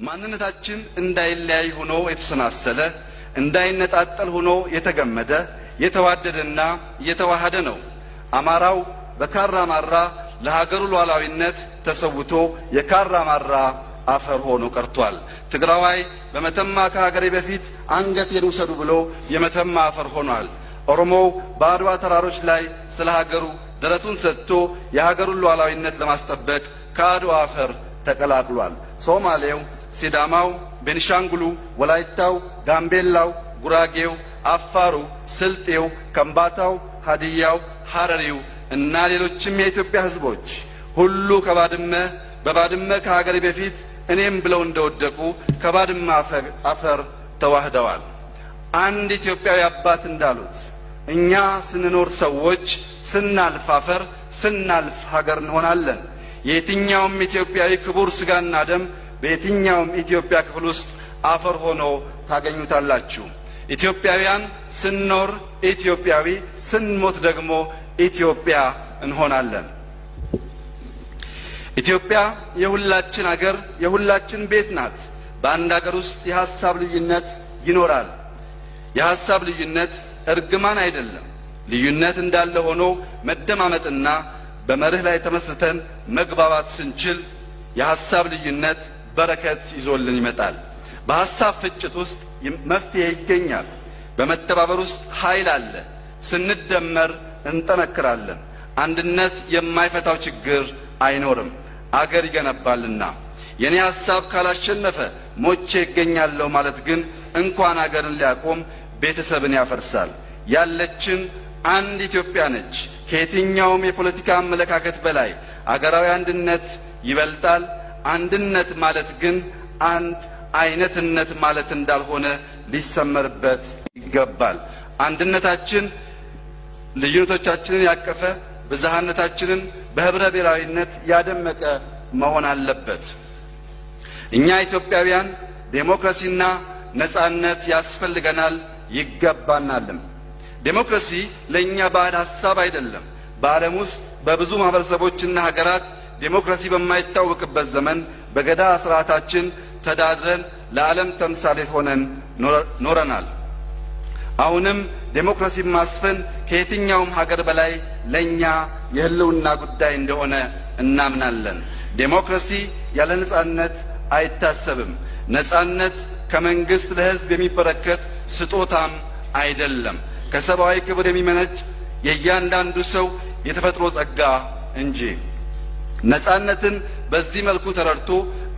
ማንነታችን እንዳይለያይ ሆኖ የተሰናሰለ እንዳይነጣጠል ሆኖ የተገመደ የተዋደደና የተዋሃደ ነው። አማራው በካራማራ ለሀገሩ ሉዓላዊነት ተሰውቶ የካራማራ አፈር ሆኖ ቀርቷል። ትግራዋይ በመተማ ከሀገሬ በፊት አንገቴን ውሰዱ ብሎ የመተማ አፈር ሆኗል። ኦሮሞው በአድዋ ተራሮች ላይ ስለ ሀገሩ ደረቱን ሰጥቶ የሀገሩን ሉዓላዊነት ለማስጠበቅ ከአድዋ አፈር ተቀላቅሏል። ሶማሌው፣ ሲዳማው፣ ቤኒሻንጉሉ፣ ወላይታው፣ ጋምቤላው፣ ጉራጌው፣ አፋሩ፣ ስልጤው፣ ከምባታው፣ ሀዲያው፣ ሐረሪው እና ሌሎችም የኢትዮጵያ ሕዝቦች ሁሉ በባድመ ከሀገሬ በፊት እኔም ብለው እንደወደቁ ከባድመ አፈር ተዋህደዋል። አንድ ኢትዮጵያዊ አባት እንዳሉት እኛ ስንኖር ሰዎች፣ ስናልፍ አፈር፣ ስናልፍ ሀገር እንሆናለን። የየትኛውም ኢትዮጵያዊ ክቡር ስጋና ደም በየትኛውም ኢትዮጵያ ክፍል ውስጥ አፈር ሆኖ ታገኙታላችሁ። ኢትዮጵያውያን ስንኖር ኢትዮጵያዊ፣ ስንሞት ደግሞ ኢትዮጵያ እንሆናለን። ኢትዮጵያ የሁላችን ሀገር፣ የሁላችን ቤት ናት። በአንድ ሀገር ውስጥ የሐሳብ ልዩነት ይኖራል። የሐሳብ ልዩነት እርግማን አይደለም። ልዩነት እንዳለ ሆኖ መደማመጥና በመርህ ላይ ተመስርተን መግባባት ስንችል የሐሳብ ልዩነት በረከት ይዞልን ይመጣል። በሐሳብ ፍጭት ውስጥ መፍትሄ ይገኛል። በመተባበር ውስጥ ኃይል አለ። ስንደመር እንጠነክራለን። አንድነት የማይፈታው ችግር አይኖርም፣ አገር ይገነባልና። የኔ ሐሳብ ካላሸነፈ ሞቼ ይገኛለሁ ማለት ግን እንኳን አገርን ሊያቆም ቤተሰብን ያፈርሳል። ያለችን አንድ ኢትዮጵያ ነች። ከየትኛውም የፖለቲካ አመለካከት በላይ አገራዊ አንድነት ይበልጣል። አንድነት ማለት ግን አንድ አይነትነት ማለት እንዳልሆነ ሊሰመርበት ይገባል። አንድነታችን ልዩነቶቻችንን ያቀፈ፣ ብዝሃነታችንን በህብረ ብሔራዊነት ያደመቀ መሆን አለበት። እኛ ኢትዮጵያውያን ዴሞክራሲና ነጻነት ያስፈልገናል፣ ይገባናልም። ዴሞክራሲ ለኛ ባዕድ ሐሳብ አይደለም። በዓለም ውስጥ በብዙ ማህበረሰቦችና ሀገራት ዴሞክራሲ በማይታወቅበት ዘመን በገዳ ስርዓታችን ተዳድረን ለዓለም ተምሳሌት ሆነን ኖረናል። አሁንም ዴሞክራሲ ማስፈን ከየትኛውም ሀገር በላይ ለኛ የህልውና ጉዳይ እንደሆነ እናምናለን። ዴሞክራሲ ያለ ነጻነት አይታሰብም። ነጻነት ከመንግስት ለህዝብ የሚበረከት ስጦታም አይደለም፣ ከሰብአዊ ክብር የሚመነጭ የእያንዳንዱ ሰው የተፈጥሮ ጸጋ እንጂ። ነጻነትን በዚህ መልኩ ተረድቶ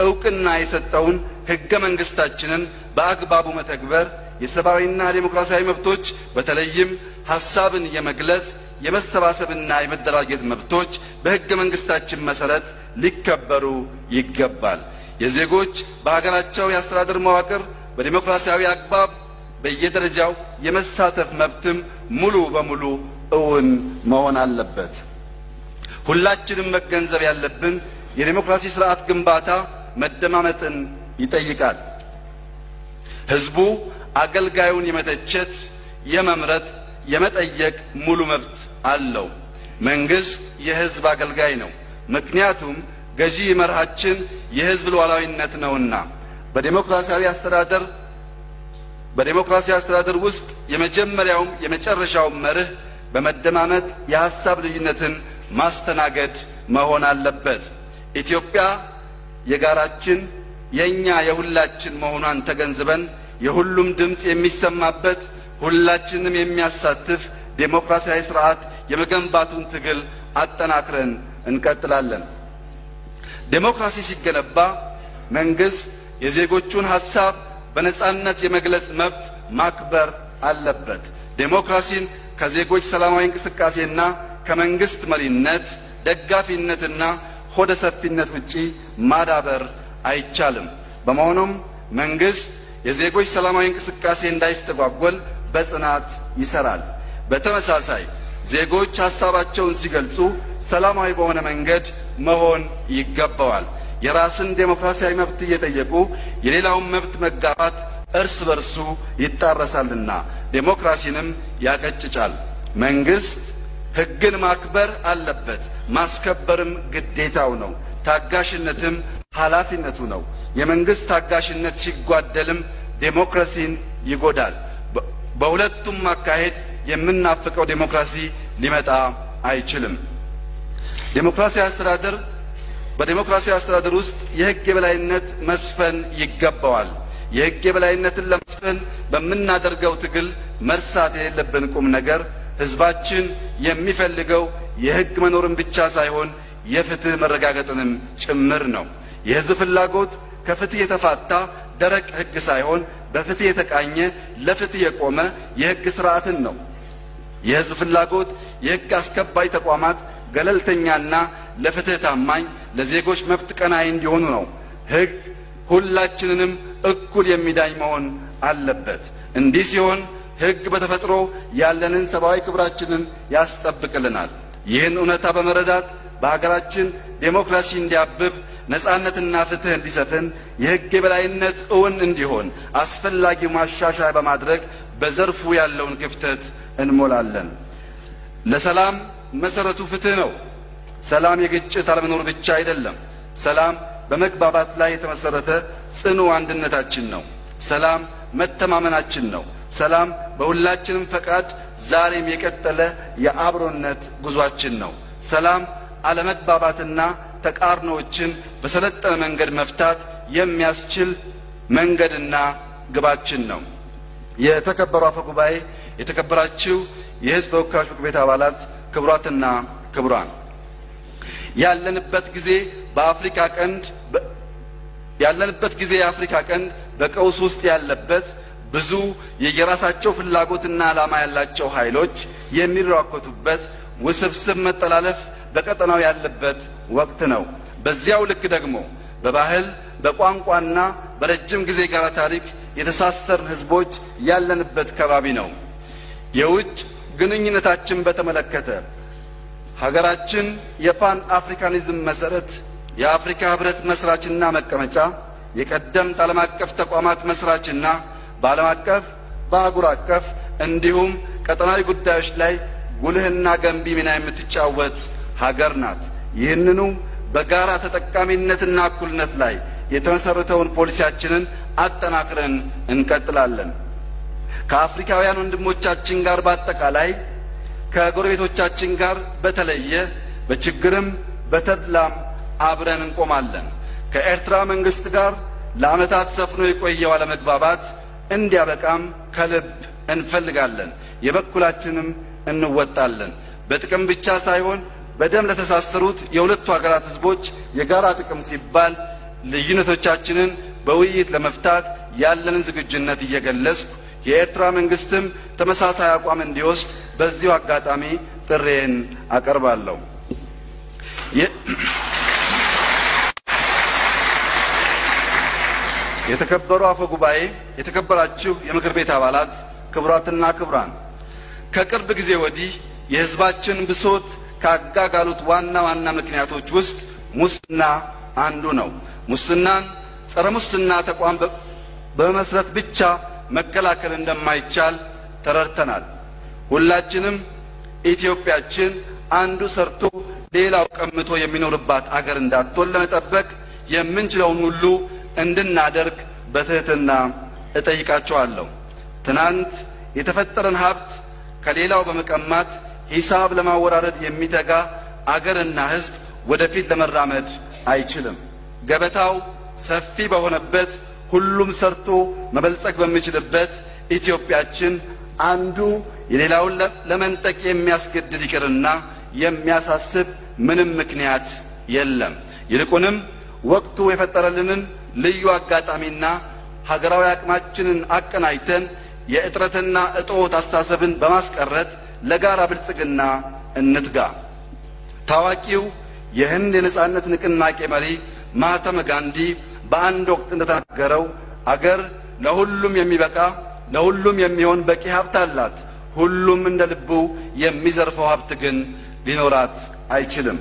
ዕውቅና የሰጠውን ህገ መንግስታችንን በአግባቡ መተግበር የሰብአዊና ዴሞክራሲያዊ መብቶች በተለይም ሐሳብን የመግለጽ የመሰባሰብና የመደራጀት መብቶች በህገ መንግስታችን መሰረት ሊከበሩ ይገባል። የዜጎች በሀገራቸው የአስተዳደር መዋቅር በዲሞክራሲያዊ አግባብ በየደረጃው የመሳተፍ መብትም ሙሉ በሙሉ እውን መሆን አለበት። ሁላችንም መገንዘብ ያለብን የዲሞክራሲ ስርዓት ግንባታ መደማመጥን ይጠይቃል። ህዝቡ አገልጋዩን የመተቸት፣ የመምረጥ፣ የመጠየቅ ሙሉ መብት አለው። መንግስት የህዝብ አገልጋይ ነው። ምክንያቱም ገዢ መርሃችን የህዝብ ሉዓላዊነት ነውና። በዲሞክራሲያዊ አስተዳደር ውስጥ የመጀመሪያውም የመጨረሻው መርህ በመደማመጥ የሐሳብ ልዩነትን ማስተናገድ መሆን አለበት። ኢትዮጵያ የጋራችን የኛ የሁላችን መሆኗን ተገንዝበን የሁሉም ድምጽ የሚሰማበት ሁላችንም የሚያሳትፍ ዴሞክራሲያዊ ስርዓት የመገንባቱን ትግል አጠናክረን እንቀጥላለን። ዴሞክራሲ ሲገነባ መንግስት የዜጎቹን ሐሳብ በነጻነት የመግለጽ መብት ማክበር አለበት። ዴሞክራሲን ከዜጎች ሰላማዊ እንቅስቃሴና ከመንግስት መሪነት፣ ደጋፊነትና ሆደ ሰፊነት ውጪ ማዳበር አይቻልም። በመሆኑም መንግስት የዜጎች ሰላማዊ እንቅስቃሴ እንዳይስተጓጎል በጽናት ይሰራል። በተመሳሳይ ዜጎች ሐሳባቸውን ሲገልጹ ሰላማዊ በሆነ መንገድ መሆን ይገባዋል። የራስን ዴሞክራሲያዊ መብት እየጠየቁ የሌላውን መብት መጋፋት እርስ በርሱ ይጣረሳልና ዴሞክራሲንም ያቀጭጫል። መንግስት ህግን ማክበር አለበት፣ ማስከበርም ግዴታው ነው። ታጋሽነትም ኃላፊነቱ ነው። የመንግስት ታጋሽነት ሲጓደልም ዴሞክራሲን ይጎዳል። በሁለቱም አካሄድ የምናፍቀው ዴሞክራሲ ሊመጣ አይችልም። በዴሞክራሲያዊ አስተዳደር ውስጥ የህግ የበላይነት መስፈን ይገባዋል። የህግ የበላይነትን ለመስፈን በምናደርገው ትግል መርሳት የሌለብን ቁም ነገር ህዝባችን የሚፈልገው የህግ መኖርን ብቻ ሳይሆን የፍትህ መረጋገጥንም ጭምር ነው። የህዝብ ፍላጎት ከፍትህ የተፋታ ደረቅ ህግ ሳይሆን በፍትህ የተቃኘ ለፍትህ የቆመ የህግ ስርዓትን ነው። የህዝብ ፍላጎት የህግ አስከባሪ ተቋማት ገለልተኛና ለፍትህ ታማኝ፣ ለዜጎች መብት ቀናኢ እንዲሆኑ ነው። ህግ ሁላችንንም እኩል የሚዳኝ መሆን አለበት። እንዲህ ሲሆን ህግ በተፈጥሮ ያለንን ሰብአዊ ክብራችንን ያስጠብቅልናል። ይህን እውነታ በመረዳት በሀገራችን ዴሞክራሲ እንዲያብብ፣ ነጻነትና ፍትህ እንዲሰፍን፣ የህግ የበላይነት እውን እንዲሆን አስፈላጊው ማሻሻያ በማድረግ በዘርፉ ያለውን ክፍተት እንሞላለን። ለሰላም መሰረቱ ፍትህ ነው። ሰላም የግጭት አለመኖር ብቻ አይደለም። ሰላም በመግባባት ላይ የተመሰረተ ጽኑ አንድነታችን ነው። ሰላም መተማመናችን ነው። ሰላም በሁላችንም ፈቃድ ዛሬም የቀጠለ የአብሮነት ጉዟችን ነው። ሰላም አለመግባባትና ተቃርኖዎችን በሰለጠነ መንገድ መፍታት የሚያስችል መንገድና ግባችን ነው። የተከበሩ አፈ ጉባኤ፣ የተከበራችሁ የህዝብ ተወካዮች ምክር ቤት አባላት፣ ክቡራትና ክቡራን፣ ያለንበት ጊዜ የአፍሪካ ቀንድ በቀውስ ውስጥ ያለበት፣ ብዙ የየራሳቸው ፍላጎትና ዓላማ ያላቸው ኃይሎች የሚራኮቱበት፣ ውስብስብ መጠላለፍ በቀጠናው ያለበት ወቅት ነው። በዚያው ልክ ደግሞ በባህል በቋንቋና በረጅም ጊዜ ጋር ታሪክ የተሳሰርን ህዝቦች ያለንበት ከባቢ ነው። የውጭ ግንኙነታችን በተመለከተ ሀገራችን የፓን አፍሪካኒዝም መሰረት፣ የአፍሪካ ህብረት መስራችና መቀመጫ፣ የቀደምት ዓለም አቀፍ ተቋማት መስራችና በዓለም አቀፍ በአህጉር አቀፍ እንዲሁም ቀጠናዊ ጉዳዮች ላይ ጉልህና ገንቢ ሚና የምትጫወት ሀገር ናት። ይህንኑ በጋራ ተጠቃሚነትና እኩልነት ላይ የተመሰረተውን ፖሊሲያችንን አጠናክረን እንቀጥላለን። ከአፍሪካውያን ወንድሞቻችን ጋር በአጠቃላይ ከጎረቤቶቻችን ጋር በተለየ በችግርም በተድላም አብረን እንቆማለን። ከኤርትራ መንግስት ጋር ለዓመታት ሰፍኖ የቆየው አለመግባባት እንዲያበቃም ከልብ እንፈልጋለን። የበኩላችንም እንወጣለን። በጥቅም ብቻ ሳይሆን በደም ለተሳሰሩት የሁለቱ ሀገራት ህዝቦች የጋራ ጥቅም ሲባል ልዩነቶቻችንን በውይይት ለመፍታት ያለንን ዝግጁነት እየገለጽኩ የኤርትራ መንግስትም ተመሳሳይ አቋም እንዲወስድ በዚሁ አጋጣሚ ጥሬን አቀርባለሁ። የተከበሩ አፈ ጉባኤ፣ የተከበራችሁ የምክር ቤት አባላት፣ ክቡራትና ክቡራን፣ ከቅርብ ጊዜ ወዲህ የህዝባችን ብሶት ካጋጋሉት ዋና ዋና ምክንያቶች ውስጥ ሙስና አንዱ ነው። ሙስናን ጸረ ሙስና ተቋም በመመስረት ብቻ መከላከል እንደማይቻል ተረድተናል። ሁላችንም ኢትዮጵያችን አንዱ ሰርቶ ሌላው ቀምቶ የሚኖርባት አገር እንዳትሆን ለመጠበቅ የምንችለውን ሁሉ እንድናደርግ በትህትና እጠይቃችኋለሁ። ትናንት የተፈጠረን ሀብት ከሌላው በመቀማት ሂሳብ ለማወራረድ የሚተጋ አገርና ህዝብ ወደፊት ለመራመድ አይችልም። ገበታው ሰፊ በሆነበት፣ ሁሉም ሰርቶ መበልጸግ በሚችልበት ኢትዮጵያችን አንዱ የሌላውን ለመንጠቅ የሚያስገድድ ይቅርና የሚያሳስብ ምንም ምክንያት የለም። ይልቁንም ወቅቱ የፈጠረልንን ልዩ አጋጣሚና ሀገራዊ አቅማችንን አቀናጅተን የእጥረትና እጦት አስተሳሰብን በማስቀረት ለጋራ ብልጽግና እንትጋ። ታዋቂው የህንድ የነጻነት ንቅናቄ መሪ ማህተመ ጋንዲ በአንድ ወቅት እንደተናገረው አገር ለሁሉም የሚበቃ ለሁሉም የሚሆን በቂ ሀብት አላት፣ ሁሉም እንደ ልቡ የሚዘርፈው ሀብት ግን ሊኖራት አይችልም።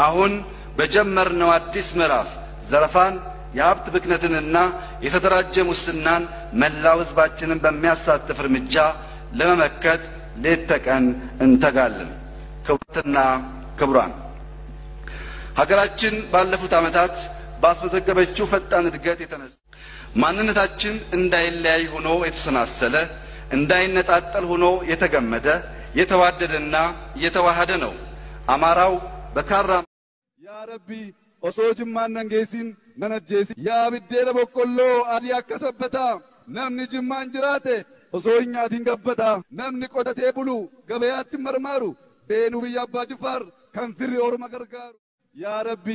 አሁን በጀመርነው አዲስ ምዕራፍ ዘረፋን፣ የሀብት ብክነትንና የተደራጀ ሙስናን መላው ህዝባችንን በሚያሳትፍ እርምጃ ለመመከት ሌት ተቀን እንተጋለን። ክቡራትና ክቡራን፣ ሀገራችን ባለፉት ዓመታት ባስመዘገበችው ፈጣን እድገት የተነሳ ማንነታችን እንዳይለያይ ሆኖ የተሰናሰለ እንዳይነጣጠል ሆኖ የተገመደ የተዋደደና የተዋሃደ ነው። አማራው በካራ ያ ረቢ ኦሶ ጅማን ነንጌሲን ነነጄሲ ያ ብዴለ በቆሎ አዲ አከሰበታ ነምኒ ጅማን ጅራቴ ኦሶ ኛቲን ገበታ ነምኒ ቆተቴ ቡሉ ገበያት መርማሩ ቤኑ ብያ አባ ጅፋር ከንፍሪ ኦሮሞ ገርጋሩ ያ ረቢ